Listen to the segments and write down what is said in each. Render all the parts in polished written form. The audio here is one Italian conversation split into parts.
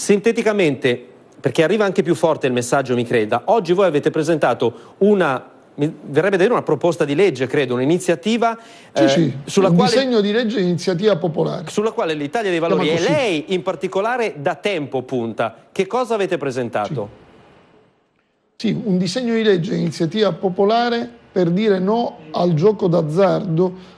Sinteticamente, perché arriva anche più forte il messaggio, mi creda, oggi voi avete presentato una, mi verrebbe da dire una proposta di legge, credo, un'iniziativa un disegno di legge di iniziativa popolare. Sulla quale l'Italia dei Valori e lei in particolare da tempo punta. Che cosa avete presentato? Sì, un disegno di legge di iniziativa popolare per dire no al gioco d'azzardo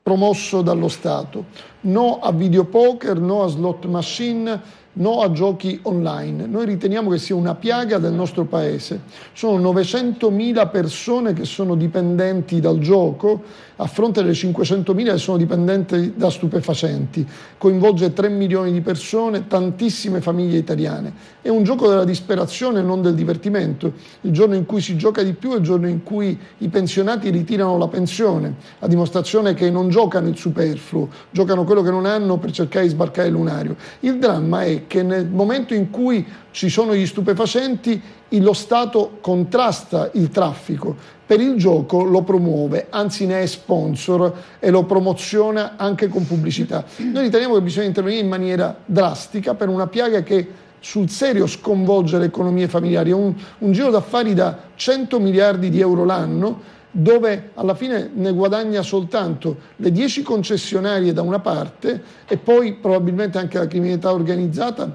promosso dallo Stato, no a videopoker, no a slot machine, no a giochi online. Noi riteniamo che sia una piaga del nostro paese. Sono 900.000 persone che sono dipendenti dal gioco, a fronte delle 500.000 che sono dipendenti da stupefacenti. Coinvolge 3 milioni di persone, tantissime famiglie italiane. È un gioco della disperazione, non del divertimento. Il giorno in cui si gioca di più è il giorno in cui i pensionati ritirano la pensione, a dimostrazione che non giocano il superfluo, giocano quello che non hanno per cercare di sbarcare il lunario. Il dramma è che nel momento in cui ci sono gli stupefacenti, lo Stato contrasta il traffico, per il gioco lo promuove, anzi ne è sponsor e lo promoziona anche con pubblicità. Noi riteniamo che bisogna intervenire in maniera drastica per una piaga che sul serio sconvolge le economie familiari. È un giro d'affari da 100 miliardi di euro l'anno, dove alla fine ne guadagna soltanto le 10 concessionarie da una parte e poi probabilmente anche la criminalità organizzata,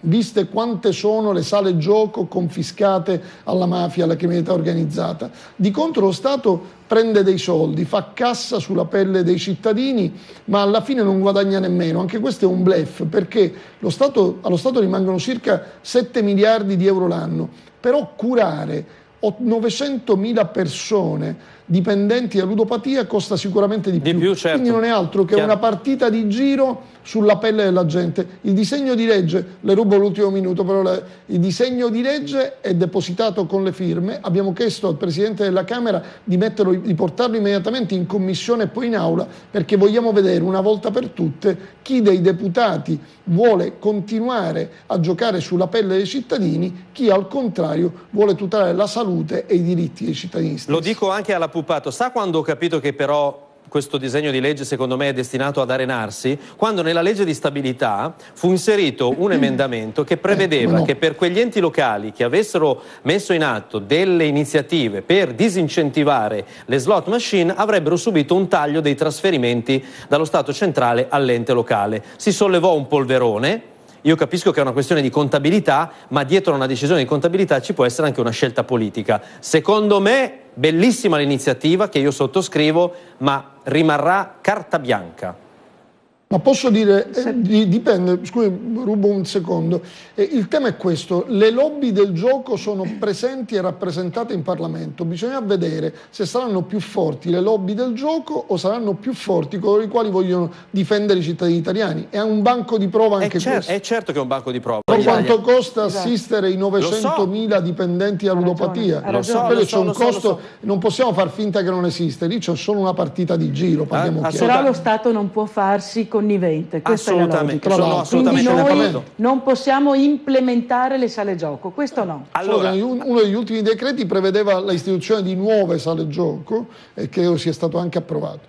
viste quante sono le sale gioco confiscate alla mafia, alla criminalità organizzata. Di contro lo Stato prende dei soldi, fa cassa sulla pelle dei cittadini, ma alla fine non guadagna nemmeno. Anche questo è un bluff, perché allo Stato rimangono circa 7 miliardi di euro l'anno. Però curare 900.000 persone dipendenti da ludopatia costa sicuramente di più. Certo. Quindi non è altro che una partita di giro sulla pelle della gente. Il disegno di legge, le rubo l'ultimo minuto, però il disegno di legge è depositato con le firme. Abbiamo chiesto al Presidente della Camera di portarlo immediatamente in commissione e poi in aula, perché vogliamo vedere una volta per tutte chi dei deputati vuole continuare a giocare sulla pelle dei cittadini, chi al contrario vuole tutelare la salute e i diritti dei cittadini stessi. Lo dico anche alla Pupato, sa quando ho capito che però questo disegno di legge secondo me è destinato ad arenarsi? Quando nella legge di stabilità fu inserito un emendamento che prevedeva che per quegli enti locali che avessero messo in atto delle iniziative per disincentivare le slot machine avrebbero subito un taglio dei trasferimenti dallo Stato centrale all'ente locale. Si sollevò un polverone. Io capisco che è una questione di contabilità, ma dietro a una decisione di contabilità ci può essere anche una scelta politica. Secondo me, bellissima l'iniziativa che io sottoscrivo, ma rimarrà carta bianca. Ma posso dire, dipende, scusi, rubo un secondo, il tema è questo: le lobby del gioco sono presenti e rappresentate in Parlamento, bisogna vedere se saranno più forti le lobby del gioco o saranno più forti coloro i quali vogliono difendere i cittadini italiani. È un banco di prova anche questo. È certo che è un banco di prova. Ma quanto costa assistere i 900.000 dipendenti a ludopatia? Quello c'è un costo, non possiamo far finta che non esiste, lì c'è solo una partita di giro, parliamo chiaro. Però lo Stato non può farsi connivente, questa è la logica. Quindi noi non possiamo implementare le sale gioco, questo no. Allora, uno degli ultimi decreti prevedeva l'istituzione di nuove sale gioco e credo sia stato anche approvato.